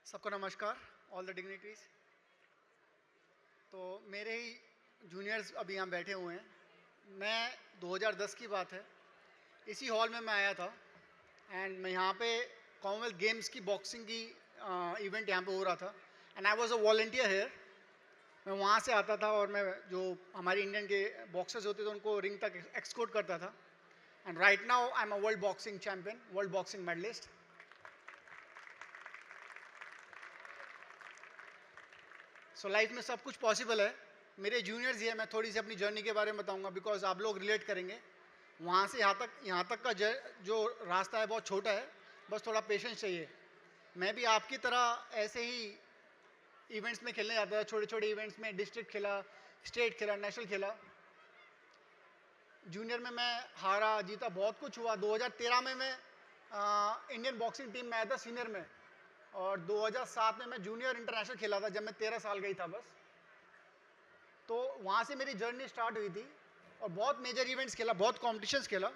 सबको नमस्कार, all the dignitaries. तो मेरे ही जूनियर्स अभी यहाँ बैठे हुए हैं। मैं 2010 की बात है, इसी हॉल में मैं आया था एंड मैं यहाँ पे कॉमनवेल्थ गेम्स की बॉक्सिंग की इवेंट यहाँ पे हो रहा था and I was a volunteer here. मैं वहाँ से आता था और मैं जो हमारे इंडियन के बॉक्सर्स होते थे उनको रिंग तक एक्सकोर्ट करता था। And right now I am a world boxing champion, world boxing medallist. So life में सब कुछ पॉसिबल है। मेरे जूनियर्स ही है, मैं थोड़ी सी अपनी जर्नी के बारे में बताऊंगा बिकॉज आप लोग रिलेट करेंगे। वहाँ से यहाँ तक का जो रास्ता है बहुत छोटा है, बस थोड़ा पेशेंस चाहिए। मैं भी आपकी तरह ऐसे ही इवेंट्स में खेलने जाता था, छोटे छोटे इवेंट्स में डिस्ट्रिक्ट खेला, स्टेट खेला, नेशनल खेला। जूनियर में मैं हारा जीता, बहुत कुछ हुआ। 2013 में मैं इंडियन बॉक्सिंग टीम में आया था सीनियर में, और 2007 में मैं जूनियर इंटरनेशनल खेला था जब मैं 13 साल गई था बस। तो वहाँ से मेरी जर्नी स्टार्ट हुई थी और बहुत मेजर इवेंट्स खेला, बहुत कॉम्पिटिशन्स खेला,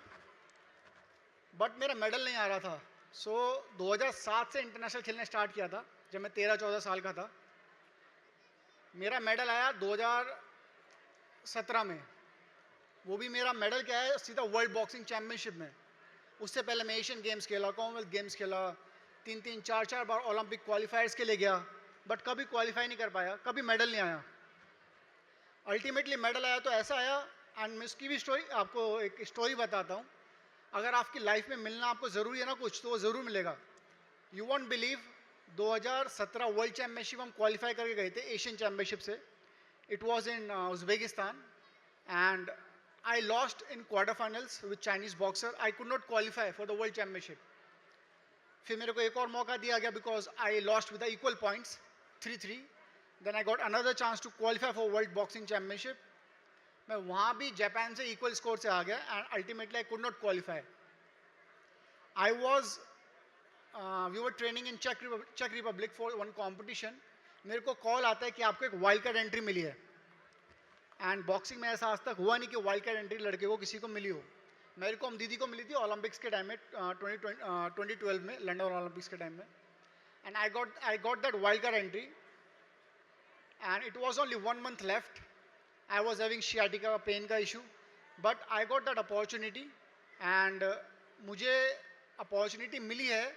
बट मेरा मेडल नहीं आ रहा था। सो 2007 से इंटरनेशनल खेलने स्टार्ट किया था जब मैं 13-14 साल का था। मेरा मेडल आया 2017 में। वो भी मेरा मेडल क्या है, सीधा वर्ल्ड बॉक्सिंग चैम्पियनशिप में। उससे पहले मैं एशियन गेम्स खेला, कॉमनवेल्थ गेम्स खेला, 3-3, 4-4 बार ओलंपिक क्वालिफायर्स के लिए गया, बट कभी क्वालिफाई नहीं कर पाया, कभी मेडल नहीं आया। अल्टीमेटली मेडल आया तो ऐसा आया। एंड मैं उसकी भी स्टोरी आपको एक स्टोरी बताता हूँ। अगर आपकी लाइफ में मिलना आपको ज़रूरी है ना कुछ, तो वो ज़रूर मिलेगा। You won't believe, 2017 world championship हम क्वालिफाई करके गए थे एशियन चैम्पियनशिप से। It was in Uzbekistan and I lost in quarter finals with Chinese boxer. I could not qualify for the world championship. फिर मेरे को एक और मौका दिया गया because I lost with equal points, 3-3। Then I got another chance to qualify for world boxing championship. मैं वहाँ भी जापान से इक्वल स्कोर से आ गया and ultimately I could not qualify. I was we were training in चेक Republic for one competition. मेरे को कॉल आता है कि आपको एक वाइल्ड कार्ड एंट्री मिली है। एंड बॉक्सिंग में ऐसा आज तक हुआ नहीं कि वाइल्ड कार्ड एंट्री लड़के को किसी को मिली हो। मेरे को हम दीदी को मिली थी ओलंपिक्स के टाइम में, 2012 में, लंदन ओलंपिक्स के टाइम में। And I got that wild card entry and it was only 1 month लेफ्ट। I was having sciatica pain का issue, but I got that opportunity and मुझे अपॉर्चुनिटी मिली है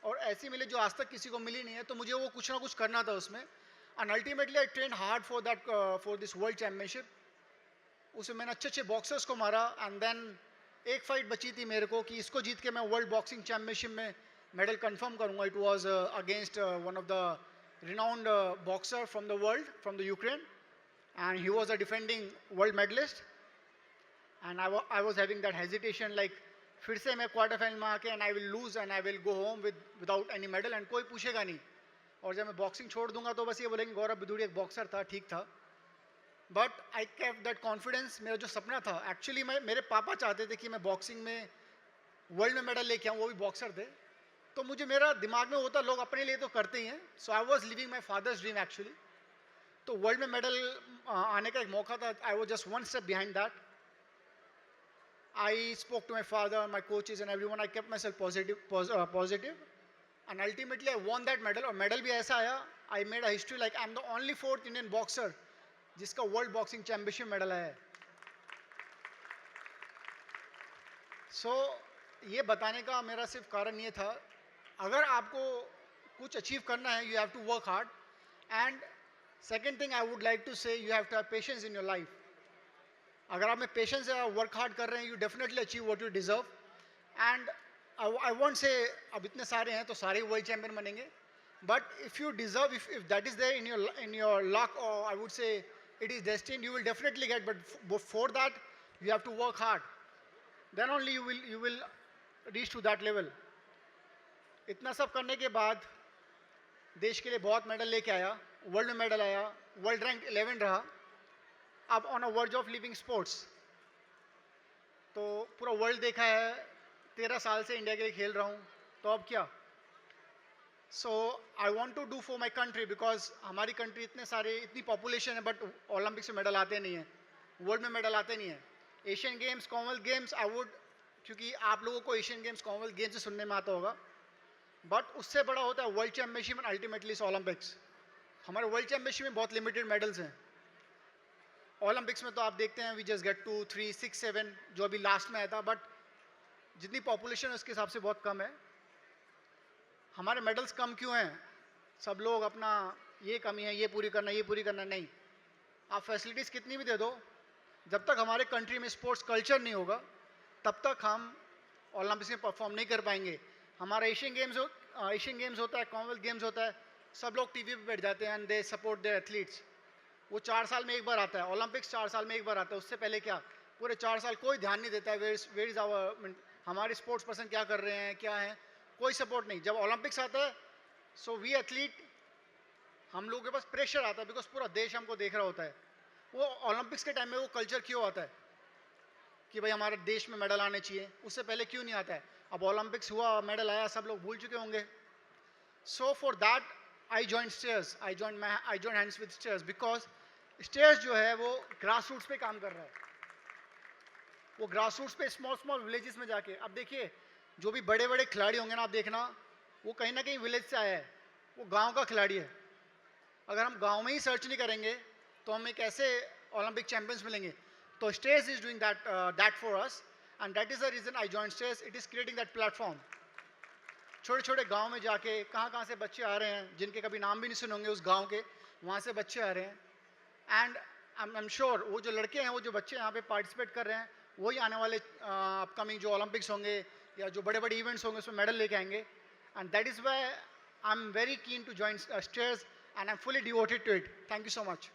और ऐसी मिली जो आज तक किसी को मिली नहीं है। तो मुझे वो कुछ ना कुछ करना था उसमें। And ultimately I train hard for this world championship. उसमें मैंने अच्छे अच्छे बॉक्सर्स को मारा एंड देन एक फाइट बची थी मेरे को कि इसको जीत के मैं वर्ल्ड बॉक्सिंग चैम्पियनशिप में मेडल कंफर्म करूंगा। It was against one of the renowned boxer from the world, from the Ukraine, and he was a defending world medalist. And I was having that hesitation like फिर से मैं quarter final में आके and I will lose and I will go home without any medal and कोई पूछेगा नहीं। और जब मैं बॉक्सिंग छोड़ दूंगा तो बस ये बोलेंगे गौरव बिदुड़ी एक बॉक्सर था, ठीक था। But I kept that confidence. मेरा जो सपना था एक्चुअली, मेरे पापा चाहते थे कि मैं बॉक्सिंग में वर्ल्ड में मेडल लेके आऊँ, वो भी बॉक्सर थे। तो मुझे मेरा दिमाग में होता लोग अपने लिए तो करते ही हैं। So I was living my father's dream actually. तो वर्ल्ड में मेडल आने का एक मौका था। I was just one step behind that. I spoke to my father, my coaches and everyone. I kept myself positive and ultimately I won that medal. और medal भी ऐसा आया, I made a history like I am the only 4th Indian boxer जिसका world boxing championship medal आया है। सो ये बताने का मेरा सिर्फ कारण ये था, अगर आपको कुछ अचीव करना है, you have to work hard. And second thing I would like to say, you have to have patience in your life. अगर आप में पेशेंस है, वर्क हार्ड कर रहे हैं, you definitely achieve what you deserve. And I won't say अब इतने सारे हैं तो सारे वर्ल्ड चैंपियन बनेंगे, but if you deserve, if that is there in your luck, और I would say it is destined, you will definitely get. But for that you have to work hard, then only you will reach to that level. इतना सब करने के बाद देश के लिए बहुत मेडल लेके आया, वर्ल्ड में मेडल आया, वर्ल्ड रैंक 11 रहा। अब on a verge of living sports, तो पूरा वर्ल्ड देखा है, 13 साल से इंडिया के लिए खेल रहा हूँ, तो अब क्या। So I want to do for my country because हमारी कंट्री इतनी पॉपुलेशन है, बट ओलंपिक्स में मेडल आते नहीं है, वर्ल्ड में मेडल आते नहीं है। Asian games, Commonwealth games, I would, क्योंकि आप लोगों को एशियन गेम्स, कॉमनवेल्थ गेम्स से सुनने में आता होगा, बट उससे बड़ा होता है world championship and ultimately Olympics. हमारे वर्ल्ड चैम्पियनशिप में बहुत लिमिटेड मेडल्स हैं। ओलंपिक्स में तो आप देखते हैं वी जस्ट गेट 2, 3, 6, 7 जो अभी लास्ट में आया था, बट जितनी पॉपुलेशन है उसके हिसाब से बहुत कम है। हमारे मेडल्स कम क्यों हैं? सब लोग अपना ये कमी है, ये पूरी करना, ये पूरी करना, नहीं। आप फैसिलिटीज़ कितनी भी दे दो, जब तक हमारे कंट्री में स्पोर्ट्स कल्चर नहीं होगा तब तक हम ओलंपिक्स में परफॉर्म नहीं कर पाएंगे। हमारा एशियन गेम्स होता है, कॉमनवेल्थ गेम्स होता है, सब लोग टीवी पे बैठ जाते हैं and they support their athletes. वो 4 साल में एक बार आता है, ओलंपिक्स 4 साल में एक बार आता है, उससे पहले क्या पूरे 4 साल कोई ध्यान नहीं देता है वेयर इज आवर, हमारे स्पोर्ट्स पर्सन क्या कर रहे हैं, क्या है, कोई सपोर्ट नहीं। जब ओलंपिक्स आता है सो वी एथलीट, हम लोगों के पास प्रेशर आता है बिकॉज पूरा देश हमको देख रहा होता है। वो ओलंपिक्स के टाइम में वो कल्चर क्यों आता है कि भाई हमारे देश में मेडल आने चाहिए, उससे पहले क्यों नहीं आता है? अब ओलंपिक्स हुआ, मेडल आया, सब लोग भूल चुके होंगे। So for that I join stairs, I join hands with stairs because stairs जो है वो ग्रास रूट्स पे काम कर रहा है। वो ग्रास रूट्स पे स्मॉल स्मॉल विलेजेस में जाके, अब देखिए जो भी बड़े बड़े खिलाड़ी होंगे ना, आप देखना वो कहीं ना कहीं विलेज से आया है, वो गांव का खिलाड़ी है। अगर हम गांव में ही सर्च नहीं करेंगे तो हमें कैसे ओलंपिक चैंपियंस मिलेंगे? तो Stairs is doing that for us and that is the reason I join Stairs. It is creating that platform. छोटे छोटे गांव में जाके कहाँ से बच्चे आ रहे हैं जिनके कभी नाम भी नहीं सुने होंगे उस गांव के, वहाँ से बच्चे आ रहे हैं एंड आई एम श्योर वो जो लड़के हैं, वो जो बच्चे यहाँ पे पार्टिसिपेट कर रहे हैं, वही आने वाले अपकमिंग जो ओलंपिक्स होंगे या जो बड़े बड़े इवेंट्स होंगे उसमें मेडल लेके आएंगे। And that is why I am very keen to join Stairs and I am fully devoted to it. Thank you so much.